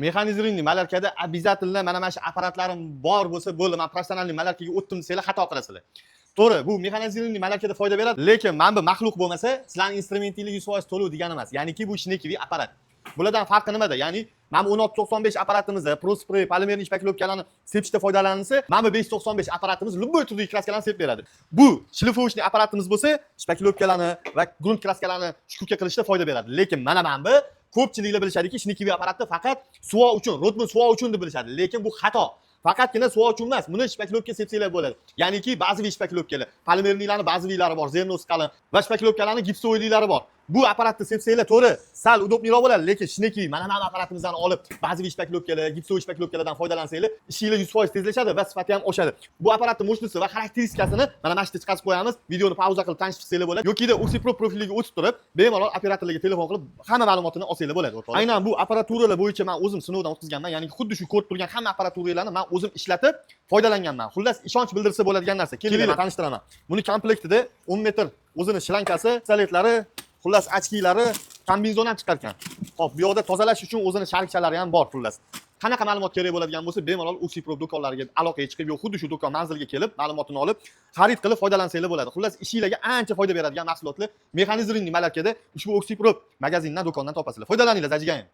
Mexanizirning malarkada обязательно mana shu apparatlarim bor bo'lsa bo'ldi, men professionalniy malarkaga o'tdim desanglar xato qilasizlar. To'g'ri, bu mexanizirning malarkada foyda beradi, lekin mana bu maxluq bo'lmasa, sizlarning instrumentingiz 100% to'lov degani emas. Ya'niki bu shnekiviy apparat. Bulardan farqi nimada? Ya'ni mana bu 1695 apparatimizda ProSpray polimerni ishpaklovkalarni sepishda foydalanilsa, mana bu 595 apparatimiz любой turdagi kraskalarni sepib beradi. Bu shlifovichli apparatimiz bo'lsa, ishpaklovkalarni va grunt kraskalarni shkuka qilishda foyda beradi. Lekin mana bu ko'pchiliklar bilishadiki, shnekiviy apparatni faqat suvo uchun, rodman suvo uchun deb bilishadi. Lekin bu xato. Faqatgina suvo uchun emas, buni ishpaklovka sepsanglar bo'ladi. Ya'niki ba'ziviy ishpaklovkalar, polimernilarning ba'ziviylari bor, zernos qalin va ishpaklovkalarning gipsoidliklari bor. Bu apparatni sepsanglar to'g'ri, sal udobniroq bo'ladi, lekin shneki mana apparatimizdan olib, ba'ziviy ishpaklovkalar, gipsoid ishpaklovkalardan foydalansanglar, ishinglar 100% tezlashadi va sifati ham oshadi. Bu apparatning mощности va xarakteristikasini mana mana shu yerda chiqarib qo'yamiz. Videoni pauza qilib tanishib chiqsanglar bo'ladi. Yoki-da Oxipro profiliga o'tib turib, bemalol operatorlarga telefon qilib hamma ma'lumotini olsanglar bo'ladi. Aynan bu apparaturalar bo'yicha men o'zim sinovdan o'tkazganman. Ya'ni xuddi shu ko'rib turgan hamma apparaturalarni men o'zim ishlatib foydalanganman. Xullas, ishonch bildirsa bo'ladigan narsa. Kelinglar, tanishtiraman. Buni komplektida 10 metr o'zini shlankasi, pistoletlari, xullas ochkilari, kombinezon ham chiqargan. Xo'p, bu yoqda tozalash uchun o'zini sharikchalari ham bor xullas. Qanaqa ma'lumot kerak bo'ladigan bo'lsa, bemalol Oxipro do'konlariga aloqaga chiqib, yo xuddi shu do'kon manziliga kelib, ma'lumotini olib, xarid qilib foydalansanglar bo'ladi. Xullas, ishingizga ancha foyda beradigan mahsulotlar mexanizirning malarkada ushbu Oxipro magazindan, do'kondan topasizlar. Foydalaninglar, zajigan.